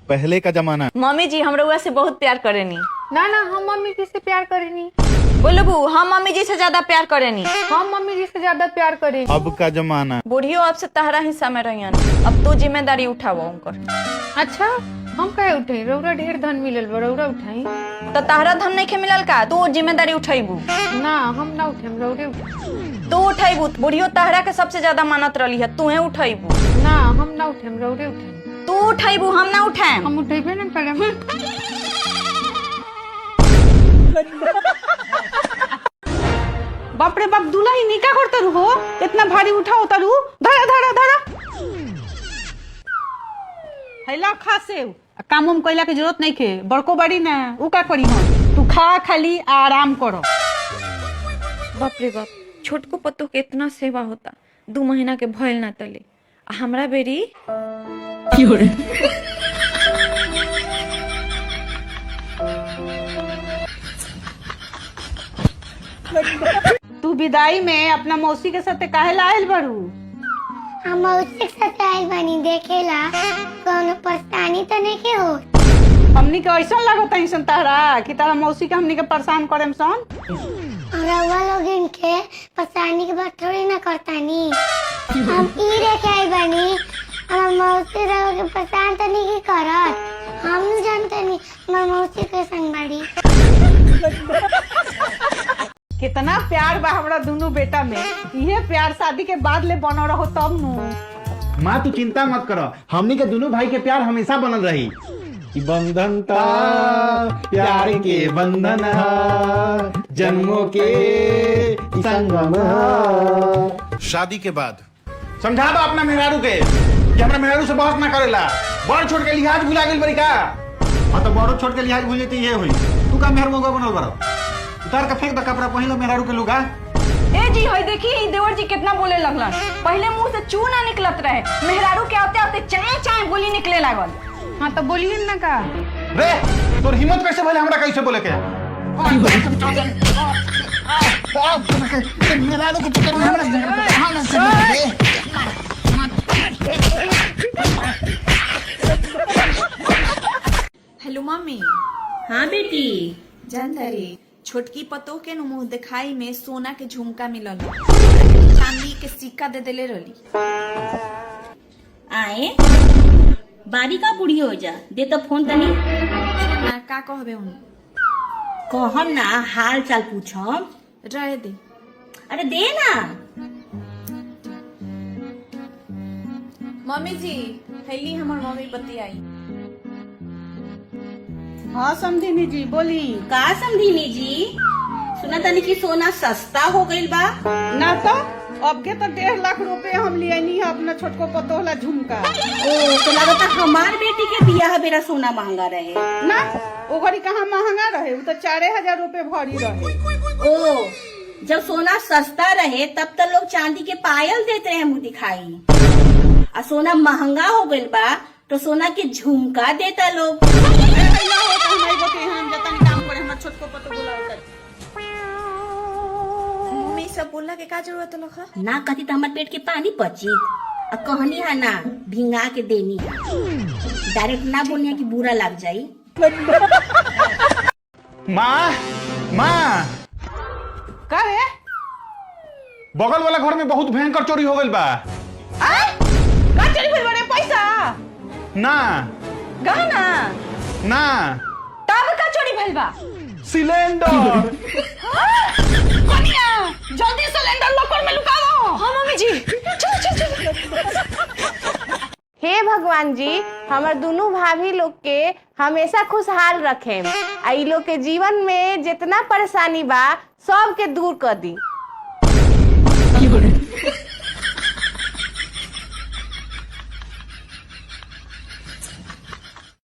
पहले का जमाना। मम्मी जी हम रउआ से बहुत प्यार करेनी। ना ना हम मम्मी जी से प्यार करेनी। बोलो बू हम मम्मी जी से ज्यादा प्यार करेनी। हम मम्मी जी से ज्यादा प्यार करेनी। अब का जमाना। बूढ़ियो अब से तहरा हिस्सा में रहियन, अब तू जिम्मेदारी उठावो उनकर। अच्छा हम कहे उठाई? रउरा ढेर धन मिलल बा, रउरा उठाई। तो तहरा धन नहीं खे मिलल का, तू जिम्मेदारी उठाइबू। ना हम ना उठाई, रउरे उठाई। तू उठाइबू, बूढ़ियो तहरा के सबसे ज्यादा मानत रही है, तू उठाइबू। ना हम ना उठाई, रउरे उठाई। तू उठाइबू हम ना उठाए। हम उठेबे ना करम। बाप रे बाप, दुल्हा ही निका करता रू हो, इतना भारी उठाओ तारू। धरा धरा धरा हैला खा से काम उम कइला के जरूरत नहीं खे, बड़को बड़ी ना उ का करी हम, तू खा खाली आराम करो। बाप रे बाप, छोटको पत्तो के इतना सेवा होता, 2 महीना के भइल ना तले, हमरा बेरी तू विदाई में अपना मौसी के साथ काहे लायल बड़ू? हम मौसी के साथ आइल बानी देखेला, कौनो परेशानी तो नहीं के हो? हमनी के ऐसा लगता है तहरा कि तारा मौसी के हमनी के परेशान करे सन। रउआ लोग इनके परेशानी के बात थोड़ी ना करतानी। हम ई देखे आइल बानी, हमार मौसी रउआ के परेशान तो नहीं करत। हम नहीं जानते नहीं हमार मौसी कैसन बाड़ी। कितना प्यार बा हमरा दोनों बेटा में, ये प्यार शादी के बाद ले बनो रहो तब नु। माँ तू चिंता मत करो, हमनी के दोनों भाई के प्यार हमेशा बनल रही। बंधन ता प्यार के बंधन जन्मों के संगम। शादी के बाद समझा दो अपना मेहरारू के कि हमरा मेहरारू से बहुत ना करेला। बड़ छोड़ के लिहाज भुला गइल बड़ी का? हाँ तो बड़ो छोड़ के लिहाज भूल जेती ये हुई। तू का मेहर मोगा बनल बड़ो, उतार के फेंक द कपड़ा, पहिलो मेहरारू के लुगा। ए जी हई देखी देवर जी कितना बोले लगलन, पहले मुंह से चू ना निकलत रहे, मेहरारू के आते आते चाय चाय बोली निकले लागल। हाँ तो बोलिए ना का। रे तोर हिम्मत कैसे भइल हमरा कैसे बोले के? Hello mummy. हाँ बेटी। जानदारी छोटकी पतो के मुंह दिखाई में सोना के झुमका मिलल, चांदी के सिक्का दे देले रही। आए बारी का बूढ़ी हो जा, दे तो फोन तनी। ना का कहबे उन, कहम ना हाल चाल पूछम। रहे दे। अरे दे ना। मम्मी जी हैली हमर मम्मी पति आई। हाँ समझिनी जी बोली। का समझिनी जी, सुना तनी कि सोना सस्ता हो गइल बा। ना तो अब के तो 1.5 लाख रुपए हम लिए नहीं है अपना छोटको पतोहला झुमका। ओ तो लगता हमार बेटी के बियाह बेरा सोना महंगा रहे ना, वो घड़ी कहाँ महंगा रहे, वो तो 4,000 रुपए भरी रहे। ओ जब सोना सस्ता रहे तब तो लोग चांदी के पायल देते रहे मुँह दिखाई, आ सोना महंगा हो गइल बा तो सोना के झुमका देता लोग। मम्मी सब बोलला के का जरूरत लखा? ना कहती तो हमारे पेट के पानी पची, और कहनी है ना भिंगा के देनी है, डायरेक्ट ना बोलनी है कि बुरा लग जाई। माँ माँ का रे? बगल वाला घर में बहुत भयंकर चोरी हो गइल बा। का चोरी भइल बा? पैसा ना गहना ना तब का चोरी भइल बा? सिलेंडर। कनिया जल्दी सिलेंडर लॉकर में लुकाओ। हाँ मम्मी जी चल चल चल। हे भगवान जी, हमार दोनों भाभी लोग के हमेशा खुशहाल रखें, आ इ लोग के जीवन में जितना परेशानी बा सब के दूर कर दी।